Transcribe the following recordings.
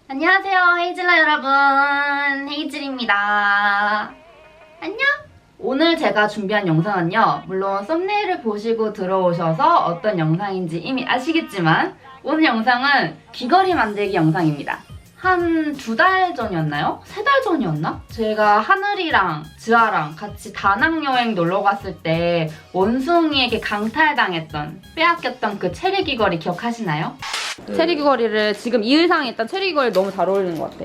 안녕하세요, 헤이즐러 여러분. 헤이즐입니다. 안녕! 오늘 제가 준비한 영상은요, 물론 썸네일을 보시고 들어오셔서 어떤 영상인지 이미 아시겠지만 오늘 영상은 귀걸이 만들기 영상입니다. 한 2달 전이었나요? 3달 전이었나? 제가 하늘이랑 지아랑 같이 다낭 여행 놀러 갔을 때 원숭이에게 강탈당했던, 빼앗겼던 그 체리 귀걸이 기억하시나요? 체리 귀걸이를 지금 이 의상에 일단 체리 귀걸이 너무 잘 어울리는 것 같아.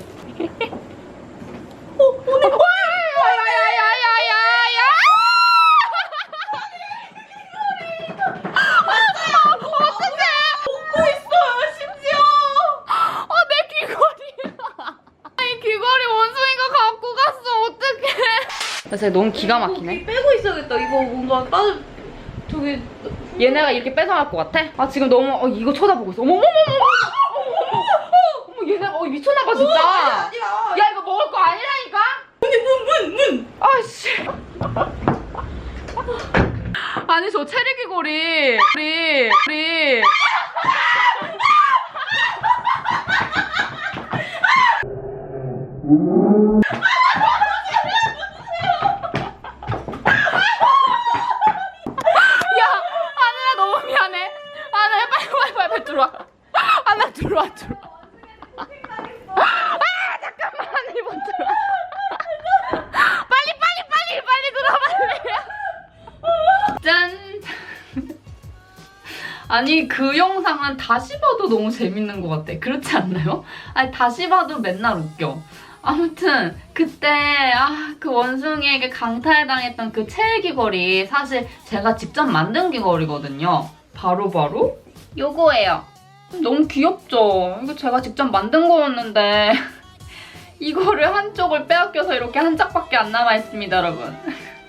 진짜 너무 기가 막히네. 빼고 있어야겠다. 이거 뭔가 저기 얘네가 이렇게 뺏어갈 것 같아? 아 지금 너무 이거 쳐다보고 있어. 어머머머머! 어머 얘네가 미쳤나봐 진짜. 아니야. 야 이거 먹을 거 아니라니까? 문! 아씨. 아니 저 체리 귀걸이 우리 너무 미안해. 하늘아 빨리 들어와. 하나 들어와. 잠깐만 하늘이 못 들어와. 빨리 들어와 빨리. 짠. 아니 그 영상은 다시 봐도 너무 재밌는 것 같아. 그렇지 않나요? 아니 다시 봐도 맨날 웃겨. 아무튼 그때 그 원숭이에게 강탈당했던 그 체리 귀걸이 사실 제가 직접 만든 귀걸이거든요. 바로 요거예요. 너무 귀엽죠? 이거 제가 직접 만든 거였는데 이거를 한쪽을 빼앗겨서 이렇게 한 짝밖에 안 남아있습니다, 여러분.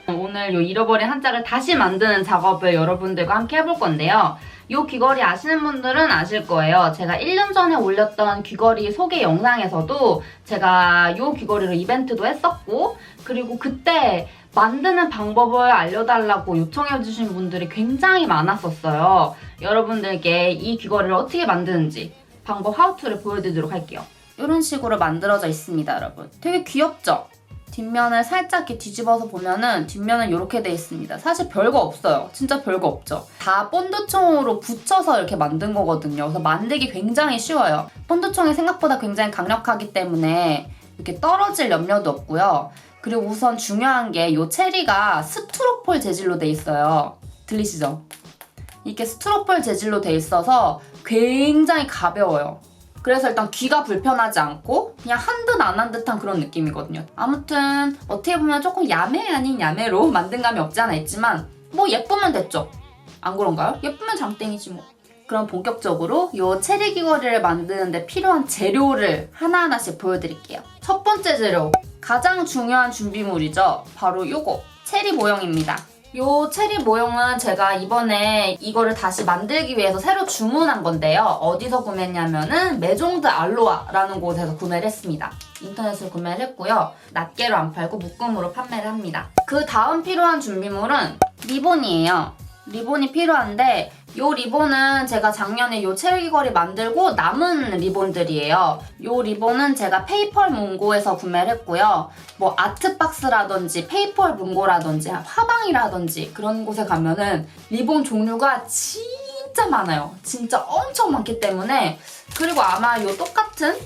오늘 요 잃어버린 한 짝을 다시 만드는 작업을 여러분들과 함께 해볼 건데요. 이 귀걸이 아시는 분들은 아실 거예요. 제가 1년 전에 올렸던 귀걸이 소개 영상에서도 제가 이 귀걸이로 이벤트도 했었고, 그리고 그때 만드는 방법을 알려달라고 요청해주신 분들이 굉장히 많았었어요. 여러분들께 이 귀걸이를 어떻게 만드는지 방법 하우투를 보여드리도록 할게요. 이런 식으로 만들어져 있습니다, 여러분. 되게 귀엽죠? 뒷면을 살짝 이렇게 뒤집어서 보면은 뒷면은 이렇게 돼 있습니다. 사실 별거 없어요. 진짜 별거 없죠. 다 본드총으로 붙여서 이렇게 만든 거거든요. 그래서 만들기 굉장히 쉬워요. 본드총이 생각보다 굉장히 강력하기 때문에 이렇게 떨어질 염려도 없고요. 그리고 우선 중요한 게 이 체리가 스티로폴 재질로 돼 있어요. 들리시죠? 이렇게 스티로폴 재질로 돼 있어서 굉장히 가벼워요. 그래서 일단 귀가 불편하지 않고 그냥 한 듯 안 한 듯한 그런 느낌이거든요. 아무튼 어떻게 보면 조금 야매 아닌 야매로 만든 감이 없지 않아 있지만 뭐 예쁘면 됐죠? 안 그런가요? 예쁘면 장땡이지 뭐. 그럼 본격적으로 이 체리 귀걸이를 만드는데 필요한 재료를 하나하나씩 보여드릴게요. 첫 번째 재료, 가장 중요한 준비물이죠. 바로 요거, 체리 모형입니다. 요 체리 모형은 제가 이번에 이거를 다시 만들기 위해서 새로 주문한 건데요. 어디서 구매했냐면은 메종드 알로아라는 곳에서 구매를 했습니다. 인터넷으로 구매를 했고요. 낱개로 안 팔고 묶음으로 판매를 합니다. 그 다음 필요한 준비물은 리본이에요. 리본이 필요한데 요 리본은 제가 작년에 요 체리 귀걸이 만들고 남은 리본들이에요. 요 리본은 제가 페이펄 문고에서 구매를 했고요. 뭐 아트박스라든지 페이펄 문고라든지 화방이라든지 그런 곳에 가면은 리본 종류가 진짜 많아요. 진짜 엄청 많기 때문에, 그리고 아마 요 똑같은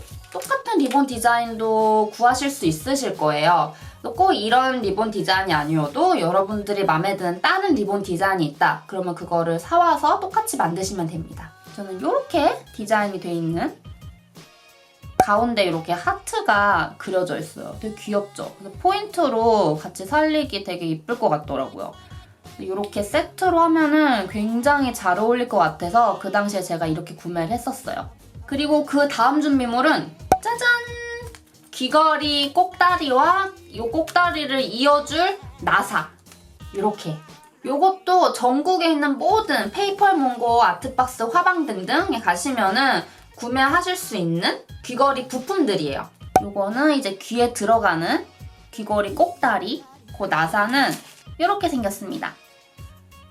리본 디자인도 구하실 수 있으실 거예요. 꼭 이런 리본 디자인이 아니어도 여러분들이 마음에 드는 다른 리본 디자인이 있다. 그러면 그거를 사와서 똑같이 만드시면 됩니다. 저는 이렇게 디자인이 돼 있는, 가운데 이렇게 하트가 그려져 있어요. 되게 귀엽죠? 그래서 포인트로 같이 살리기 되게 이쁠 것 같더라고요. 이렇게 세트로 하면은 굉장히 잘 어울릴 것 같아서 그 당시에 제가 이렇게 구매를 했었어요. 그리고 그 다음 준비물은 짜잔! 귀걸이 꼭다리와 이 꼭다리를 이어줄 나사. 이렇게. 요것도 전국에 있는 모든 페이펄 몽고, 아트박스, 화방 등등에 가시면은 구매하실 수 있는 귀걸이 부품들이에요. 요거는 이제 귀에 들어가는 귀걸이 꼭다리, 그 나사는 이렇게 생겼습니다.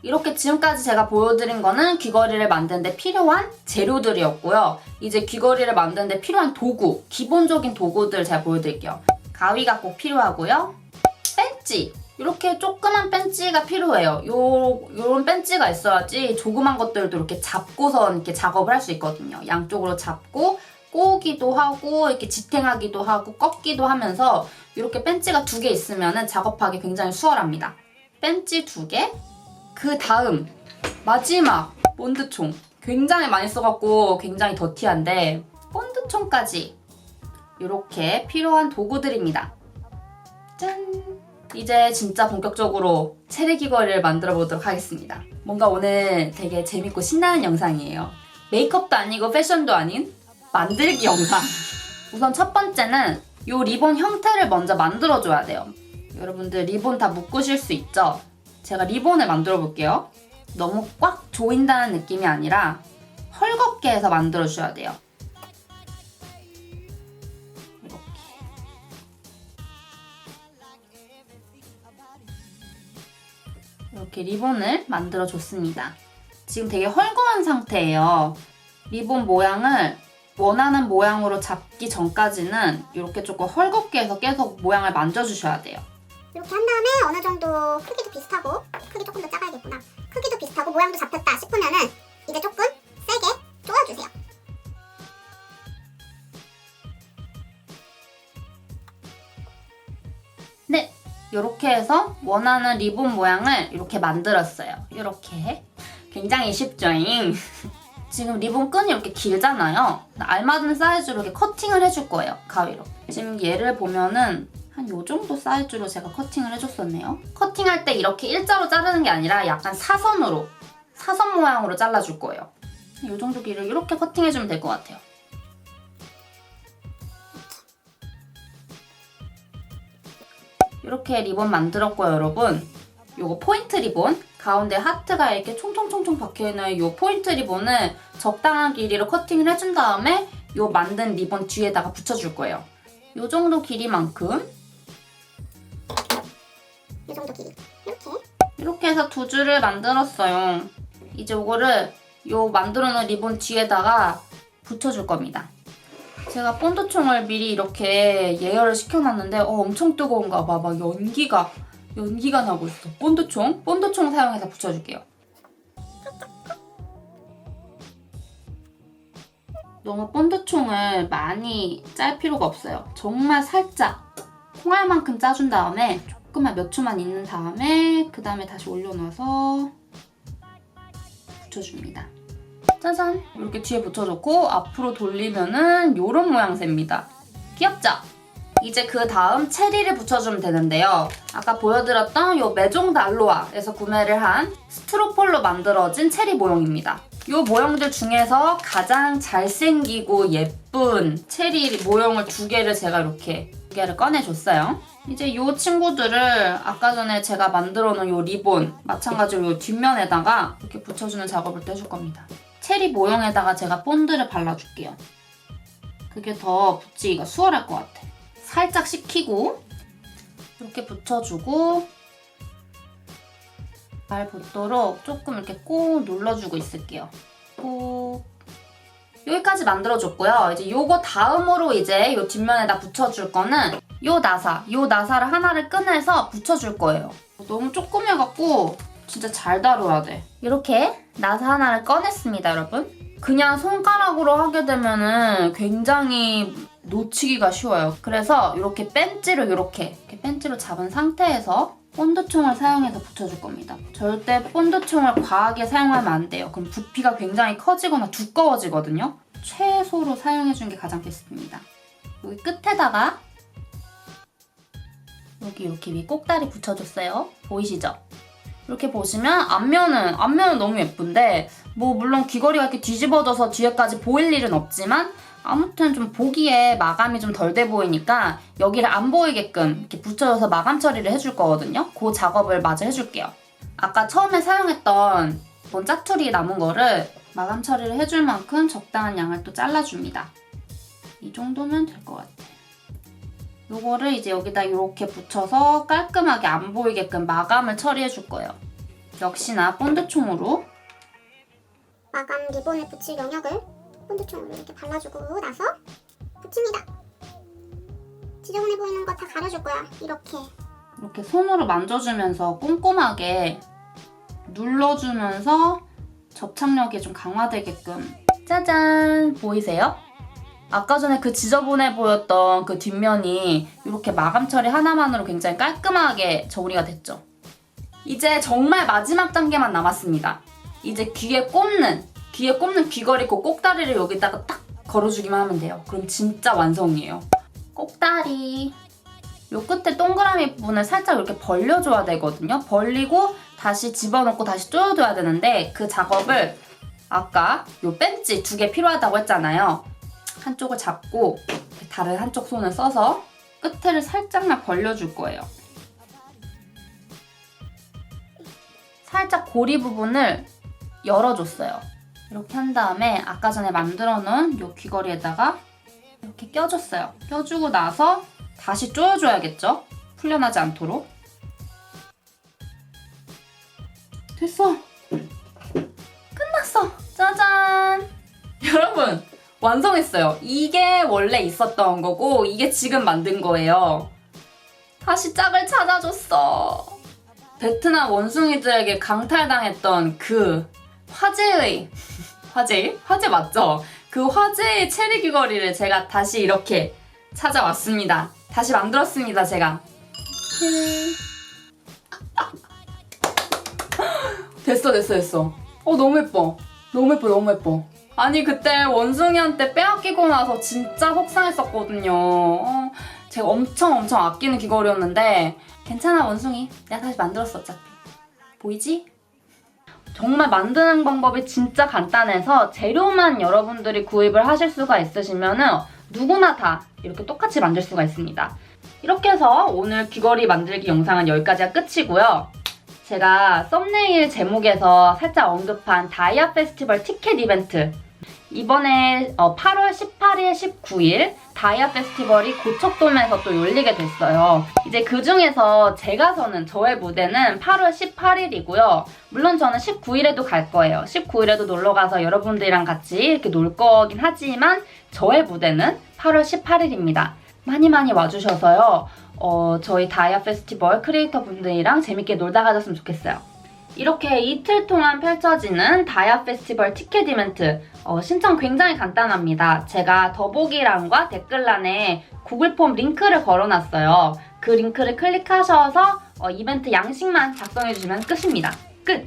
이렇게 지금까지 제가 보여드린 거는 귀걸이를 만드는데 필요한 재료들이었고요. 이제 귀걸이를 만드는데 필요한 도구, 기본적인 도구들 제가 보여드릴게요. 가위가 꼭 필요하고요. 벤치! 이렇게 조그만 벤치가 필요해요. 요런 벤치가 있어야지 조그만 것들도 이렇게 잡고선 이렇게 작업을 할 수 있거든요. 양쪽으로 잡고 꼬기도 하고 이렇게 지탱하기도 하고 꺾기도 하면서 이렇게 벤치가 2개 있으면 작업하기 굉장히 수월합니다. 벤치 2개, 그 다음 마지막 본드총. 굉장히 많이 써갖고 굉장히 더티한데 본드총까지 이렇게 필요한 도구들입니다. 짠! 이제 진짜 본격적으로 체리 귀걸이를 만들어 보도록 하겠습니다. 뭔가 오늘 되게 재밌고 신나는 영상이에요. 메이크업도 아니고 패션도 아닌 만들기 영상. 우선 첫 번째는 이 리본 형태를 먼저 만들어줘야 돼요. 여러분들 리본 다 묶으실 수 있죠? 제가 리본을 만들어 볼게요. 너무 꽉 조인다는 느낌이 아니라 헐겁게 해서 만들어주셔야 돼요. 이렇게 리본을 만들어줬습니다. 지금 되게 헐거운 상태예요. 리본 모양을 원하는 모양으로 잡기 전까지는 이렇게 조금 헐겁게 해서 계속 모양을 만져주셔야 돼요. 이렇게 한 다음에 어느 정도 크기도 비슷하고, 크기 조금 더 작아야겠구나. 크기도 비슷하고 모양도 잡혔다 싶으면은 이제 조금 세게 쪼아주세요. 네, 이렇게 해서 원하는 리본 모양을 이렇게 만들었어요. 이렇게. 굉장히 쉽죠잉? 지금 리본 끈이 이렇게 길잖아요. 알맞은 사이즈로 이렇게 커팅을 해줄 거예요, 가위로. 지금 얘를 보면은 한 요 정도 사이즈로 제가 커팅을 해줬었네요. 커팅할 때 이렇게 일자로 자르는 게 아니라 약간 사선으로, 사선 모양으로 잘라줄 거예요. 요 정도 길을 이렇게 커팅해주면 될 것 같아요. 이렇게 리본 만들었고요, 여러분. 요거 포인트 리본, 가운데 하트가 이렇게 총총총총 박혀있는 요 포인트 리본을 적당한 길이로 커팅을 해준 다음에 요 만든 리본 뒤에다가 붙여줄 거예요. 요 정도 길이만큼. 이 정도 길이. 이렇게 해서 2줄을 만들었어요. 이제 요거를 요 만들어놓은 리본 뒤에다가 붙여줄 겁니다. 제가 본드총을 미리 이렇게 예열을 시켜놨는데 엄청 뜨거운가 봐. 막 연기가 나고 있어. 본드총 사용해서 붙여줄게요. 너무 본드총을 많이 짤 필요가 없어요. 정말 살짝 콩알만큼 짜준 다음에 조금만 몇 초만 있는 다음에 그 다음에 다시 올려놔서 붙여줍니다. 짜잔! 이렇게 뒤에 붙여줬고 앞으로 돌리면은 이런 모양새입니다. 귀엽죠? 이제 그 다음 체리를 붙여주면 되는데요. 아까 보여드렸던 이 메종 달로아에서 구매를 한 스티로폴로 만들어진 체리 모형입니다. 이 모형들 중에서 가장 잘생기고 예쁜 체리 모형을 2개를 제가 이렇게 2개를 꺼내줬어요. 이제 이 친구들을 아까 전에 제가 만들어 놓은 이 리본 마찬가지로 이 뒷면에다가 이렇게 붙여주는 작업을 또 해줄 겁니다. 체리 모형에다가 제가 본드를 발라줄게요. 그게 더 붙이기가 수월할 것 같아. 살짝 식히고 이렇게 붙여주고 잘 붙도록 조금 이렇게 꼭 눌러주고 있을게요. 꼭. 여기까지 만들어줬고요. 이제 요거 다음으로 이제 요 뒷면에다 붙여줄 거는 요 나사를 하나를 꺼내서 붙여줄 거예요. 너무 조그매갖고 진짜 잘 다뤄야 돼. 이렇게 나사 하나를 꺼냈습니다, 여러분. 그냥 손가락으로 하게 되면은 굉장히 놓치기가 쉬워요. 그래서 이렇게 벤치로 이렇게 벤치로 잡은 상태에서 본드총을 사용해서 붙여줄 겁니다. 절대 본드총을 과하게 사용하면 안 돼요. 그럼 부피가 굉장히 커지거나 두꺼워지거든요. 최소로 사용해주는 게 가장 베스트입니다. 여기 끝에다가 여기 이렇게 위에 꼭다리 붙여줬어요. 보이시죠? 이렇게 보시면 앞면은 너무 예쁜데 뭐 물론 귀걸이가 이렇게 뒤집어져서 뒤에까지 보일 일은 없지만 아무튼 좀 보기에 마감이 좀 덜 돼 보이니까 여기를 안 보이게끔 이렇게 붙여줘서 마감 처리를 해줄 거거든요. 그 작업을 마저 해줄게요. 아까 처음에 사용했던 본 짜투리 남은 거를 마감 처리를 해줄 만큼 적당한 양을 또 잘라줍니다. 이 정도면 될 것 같아. 요거를 이제 여기다 이렇게 붙여서 깔끔하게 안 보이게끔 마감을 처리해 줄 거예요. 역시나 본드총으로 마감 리본을 붙일 영역을 본드총으로 이렇게 발라주고 나서 붙입니다. 지저분해 보이는 거 다 가려줄 거야. 이렇게 손으로 만져주면서 꼼꼼하게 눌러주면서 접착력이 좀 강화되게끔. 짜잔! 보이세요? 아까 전에 그 지저분해 보였던 그 뒷면이 이렇게 마감 처리 하나만으로 굉장히 깔끔하게 정리가 됐죠. 이제 정말 마지막 단계만 남았습니다. 이제 귀에 꼽는 귀걸이 그 꼭다리를 여기다가 딱 걸어주기만 하면 돼요. 그럼 진짜 완성이에요. 꼭다리. 요 끝에 동그라미 부분을 살짝 이렇게 벌려줘야 되거든요. 벌리고 다시 집어넣고 다시 조여줘야 되는데 그 작업을 아까 요 벤치 2개 필요하다고 했잖아요. 한쪽을 잡고 다른 한쪽 손을 써서 끝을 살짝만 벌려줄 거예요. 살짝 고리 부분을 열어줬어요. 이렇게 한 다음에 아까 전에 만들어 놓은 요 귀걸이에다가 이렇게 껴줬어요. 껴주고 나서 다시 조여줘야겠죠? 풀려나지 않도록. 됐어. 끝났어. 짜잔. 여러분, 완성했어요. 이게 원래 있었던 거고 이게 지금 만든 거예요. 다시 짝을 찾아줬어. 베트남 원숭이들에게 강탈당했던 그 화제 맞죠? 그 화제의 체리 귀걸이를 제가 다시 이렇게 찾아왔습니다. 다시 만들었습니다, 제가. 됐어. 너무 예뻐. 너무 예뻐. 아니, 그때 원숭이한테 빼앗기고 나서 진짜 속상했었거든요. 제가 엄청 아끼는 귀걸이였는데 괜찮아, 원숭이. 내가 다시 만들었어, 어차피. 보이지? 정말 만드는 방법이 진짜 간단해서 재료만 여러분들이 구입을 하실 수가 있으시면은 누구나 다 이렇게 똑같이 만들 수가 있습니다. 이렇게 해서 오늘 귀걸이 만들기 영상은 여기까지가 끝이고요. 제가 썸네일 제목에서 살짝 언급한 다이아 페스티벌 티켓 이벤트, 이번에 8월 18일, 19일 다이아 페스티벌이 고척돔에서 또 열리게 됐어요. 이제 그 중에서 제가 서는 저의 무대는 8월 18일이고요. 물론 저는 19일에도 갈 거예요. 19일에도 놀러가서 여러분들이랑 같이 이렇게 놀 거긴 하지만 저의 무대는 8월 18일입니다. 많이 와주셔서요. 저희 다이아 페스티벌 크리에이터 분들이랑 재밌게 놀다 가셨으면 좋겠어요. 이렇게 이틀 동안 펼쳐지는 다이아 페스티벌 티켓 이벤트 신청 굉장히 간단합니다. 제가 더보기란과 댓글란에 구글 폼 링크를 걸어놨어요. 그 링크를 클릭하셔서 이벤트 양식만 작성해주시면 끝입니다. 끝!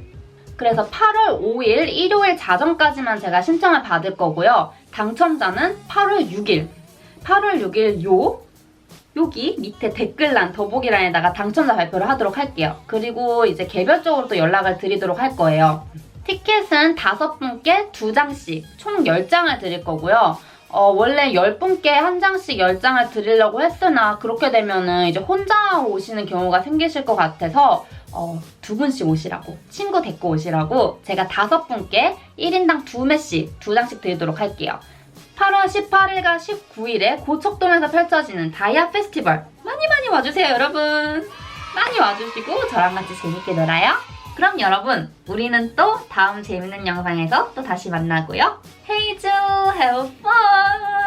그래서 8월 5일 일요일 자정까지만 제가 신청을 받을 거고요. 당첨자는 8월 6일 여기 밑에 댓글란, 더보기란에다가 당첨자 발표를 하도록 할게요. 그리고 이제 개별적으로 또 연락을 드리도록 할 거예요. 티켓은 5분께 2장씩 총 10장을 드릴 거고요. 원래 10분께 1장씩 10장을 드리려고 했으나 그렇게 되면은 이제 혼자 오시는 경우가 생기실 것 같아서 2분씩 오시라고, 친구 데리고 오시라고 제가 5분께 1인당 2매씩 2장씩 드리도록 할게요. 8월 18일과 19일에 고척돔에서 펼쳐지는 다이아 페스티벌 많이 와주세요, 여러분. 많이 와주시고 저랑 같이 재밌게 놀아요. 그럼 여러분, 우리는 또 다음 재밌는 영상에서 또 다시 만나고요. Hey Joe, have fun!